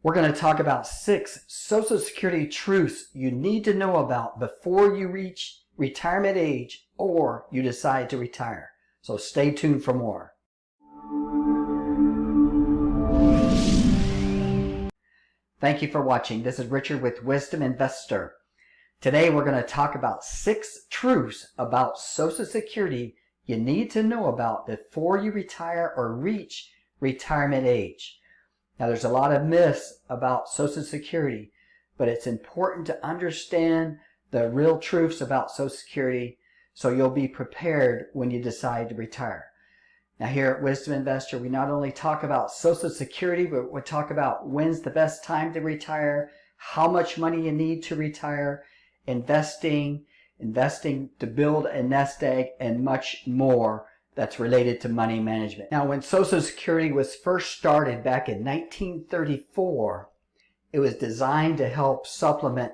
We're going to talk about 6 Social Security truths you need to know about before you reach retirement age or you decide to retire. So stay tuned for more. Thank you for watching. This is Richard with Wisdom Investor. Today we're going to talk about 6 truths about Social Security you need to know about before you retire or reach retirement age. Now there's a lot of myths about Social Security, but it's important to understand the real truths about Social Security so you'll be prepared when you decide to retire. Now here at Wisdom Investor, we not only talk about Social Security, but we talk about when's the best time to retire, how much money you need to retire, investing to build a nest egg, and much more that's related to money management. Now when Social Security was first started back in 1934, it was designed to help supplement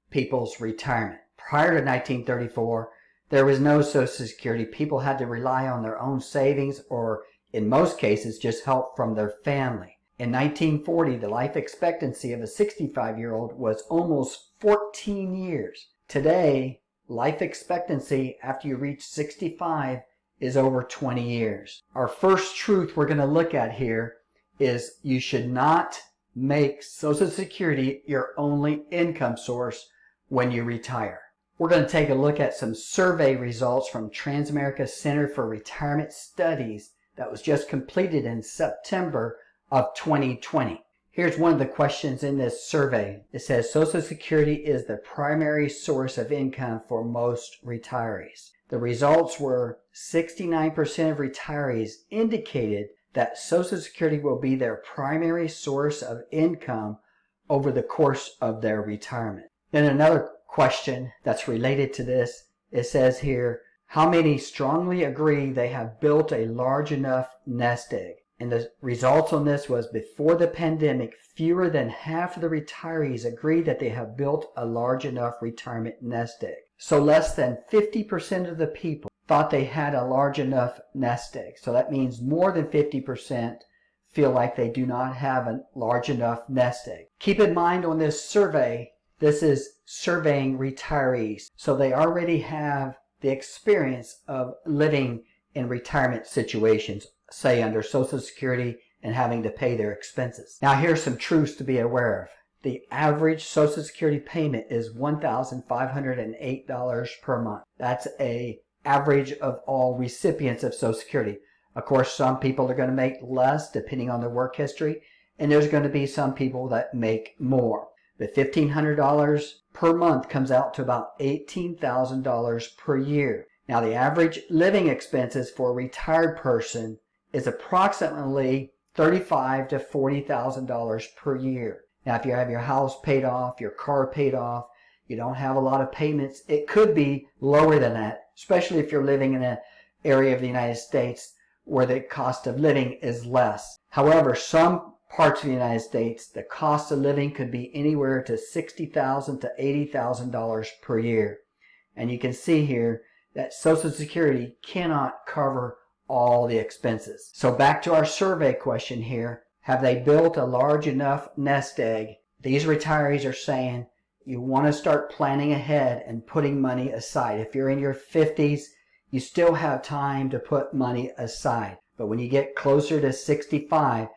people's retirement. Prior to 1934, there was no Social Security. People had to rely on their own savings or, in most cases, just help from their family. In 1940, the life expectancy of a 65-year-old was almost 14 years. Today, life expectancy after you reach 65 is over 20 years. Our first truth we're going to look at here is you should not make Social Security your only income source when you retire. We're going to take a look at some survey results from Transamerica Center for Retirement Studies that was just completed in September of 2020. Here's one of the questions in this survey. It says Social Security is the primary source of income for most retirees. The results were 69% of retirees indicated that Social Security will be their primary source of income over the course of their retirement. Then another question that's related to this, it says here, how many strongly agree they have built a large enough nest egg? And the results on this was before the pandemic, fewer than half of the retirees agree that they have built a large enough retirement nest egg. So less than 50% of the people thought they had a large enough nest egg. So that means more than 50% feel like they do not have a large enough nest egg. Keep in mind on this survey, this is surveying retirees. So they already have the experience of living in retirement situations, say under Social Security and having to pay their expenses. Now here's some truths to be aware of. The average Social Security payment is $1,508 per month. That's an average of all recipients of Social Security. Of course, some people are going to make less depending on their work history, and there's going to be some people that make more. The $1,500 per month comes out to about $18,000 per year. Now the average living expenses for a retired person is approximately $35,000 to $40,000 per year. Now if you have your house paid off, your car paid off, you don't have a lot of payments, it could be lower than that, especially if you're living in an area of the United States where the cost of living is less. However, some parts of the United States, the cost of living could be anywhere to $60,000 to $80,000 per year. And you can see here that Social Security cannot cover all the expenses. So back to our survey question here. Have they built a large enough nest egg? These retirees are saying you want to start planning ahead and putting money aside. If you're in your 50s, you still have time to put money aside. But when you get closer to 65,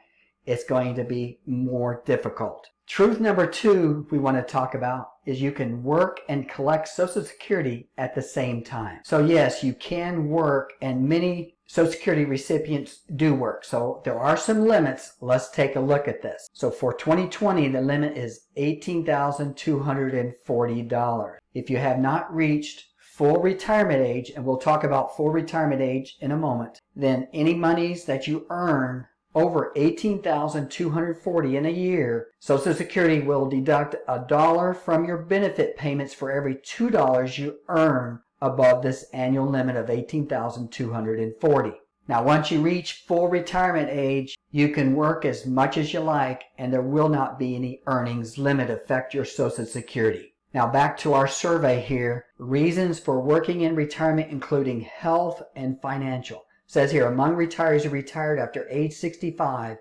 it's going to be more difficult. Truth number 2 we want to talk about is you can work and collect Social Security at the same time. So yes, you can work, and many Social Security recipients do work. So there are some limits. Let's take a look at this. So for 2020, the limit is $18,240. If you have not reached full retirement age, and we'll talk about full retirement age in a moment, then any monies that you earn over $18,240 in a year, Social Security will deduct $1 from your benefit payments for every $2 you earn above this annual limit of $18,240. Now, once you reach full retirement age, you can work as much as you like, and there will not be any earnings limit affect your Social Security. Now, back to our survey here. Reasons for working in retirement including health and financial. It says here, among retirees who retired after age 65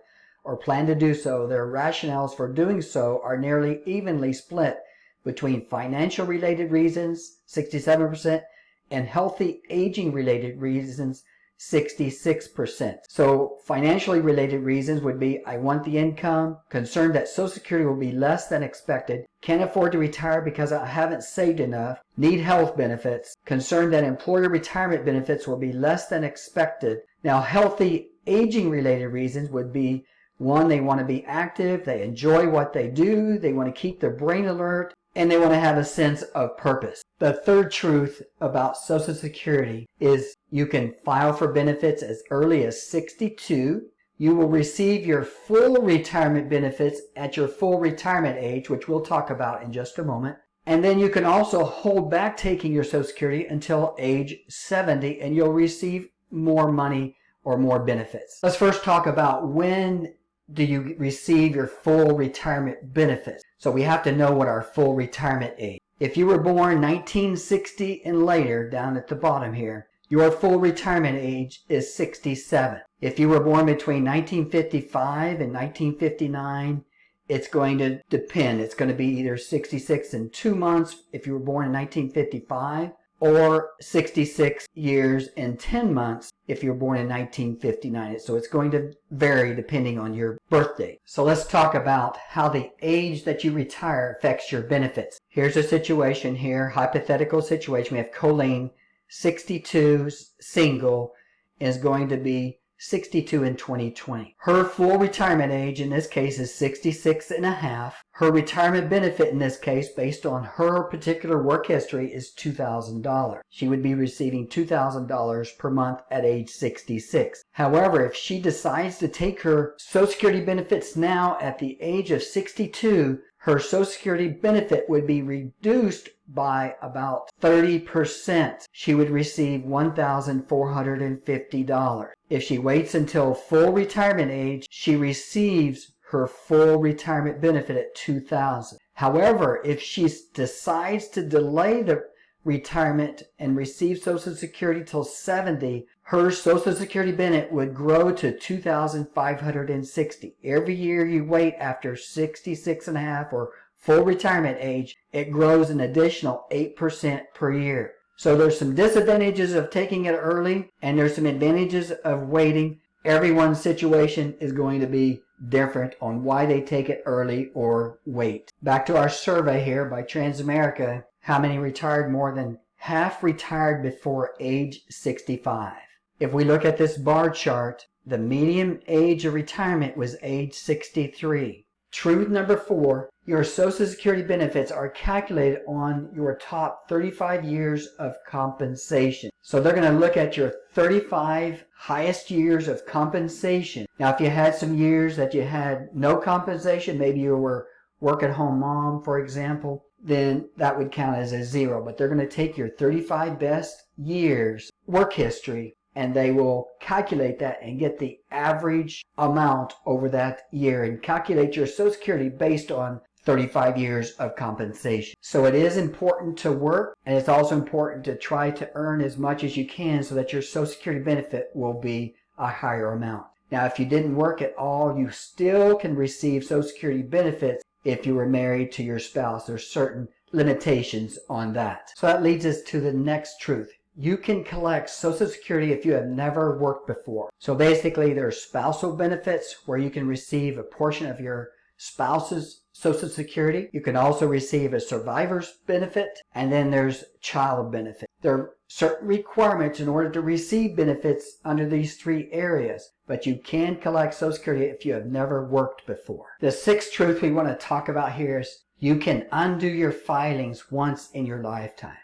or plan to do so, their rationales for doing so are nearly evenly split between financial related reasons, 67%, and healthy aging related reasons, 66%. So financially related reasons would be I want the income, concerned that Social Security will be less than expected, can't afford to retire because I haven't saved enough, need health benefits, concerned that employer retirement benefits will be less than expected. Now, healthy aging related reasons would be one, they want to be active, they enjoy what they do, they want to keep their brain alert, and they want to have a sense of purpose. The third truth about Social Security is you can file for benefits as early as 62. You will receive your full retirement benefits at your full retirement age, which we'll talk about in just a moment. And then you can also hold back taking your Social Security until age 70, and you'll receive more money or more benefits. Let's first talk about when do you receive your full retirement benefits. So we have to know what our full retirement age. If you were born 1960 and later, down at the bottom here, your full retirement age is 67. If you were born between 1955 and 1959, it's going to depend. It's going to be either 66 and 2 months if you were born in 1955, or 66 years and 10 months if you were born in 1959. So it's going to vary depending on your birth date. So let's talk about how the age that you retire affects your benefits. Here's a situation here, hypothetical situation. We have Colleen, 62, single, is going to be 62 in 2020. Her full retirement age in this case is 66 and a half. Her retirement benefit in this case, based on her particular work history, is $2,000. She would be receiving $2,000 per month at age 66. However, if she decides to take her Social Security benefits now at the age of 62, her Social Security benefit would be reduced by about 30%. She would receive $1,450. If she waits until full retirement age, she receives her full retirement benefit at $2,000. However, if she decides to delay the retirement and receive Social Security till 70, her Social Security benefit would grow to $2,560. Every year you wait after 66 and a half or full retirement age, it grows an additional 8% per year. So there's some disadvantages of taking it early, and there's some advantages of waiting. Everyone's situation is going to be different on why they take it early or wait. Back to our survey here by Transamerica. How many retired? More than half retired before age 65. If we look at this bar chart, the median age of retirement was age 63. Truth number 4, your Social Security benefits are calculated on your top 35 years of compensation. So they're going to look at your 35 highest years of compensation. Now, if you had some years that you had no compensation, maybe you were work-at-home mom, for example, then that would count as a 0. But they're going to take your 35 best years work history, and they will calculate that and get the average amount over that year and calculate your Social Security based on 35 years of compensation. So it is important to work, and it's also important to try to earn as much as you can so that your Social Security benefit will be a higher amount. Now, if you didn't work at all, you still can receive Social Security benefits if you were married to your spouse. There's certain limitations on that. So that leads us to the next truth. You can collect Social Security if you have never worked before. So basically, there's spousal benefits where you can receive a portion of your spouse's Social Security. You can also receive a survivor's benefit, and then there's child benefit. There are certain requirements in order to receive benefits under these 3 areas, but you can collect Social Security if you have never worked before. The 6th truth we want to talk about here is you can undo your filings once in your lifetime.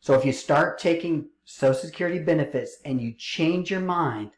So if you start taking Social Security benefits and you change your mind,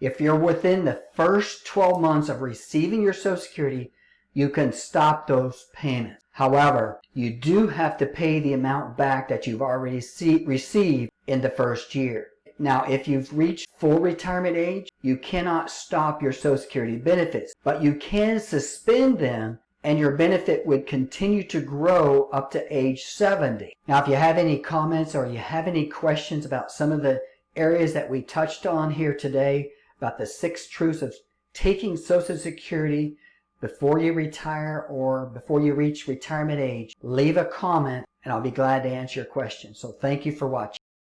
if you're within the first 12 months of receiving your Social Security, you can stop those payments. However, you do have to pay the amount back that you've already received in the first year. Now, if you've reached full retirement age, you cannot stop your Social Security benefits, but you can suspend them, and your benefit would continue to grow up to age 70. Now, if you have any comments or you have any questions about some of the areas that we touched on here today, about the 6 truths of taking Social Security before you retire or before you reach retirement age, leave a comment and I'll be glad to answer your question. So thank you for watching.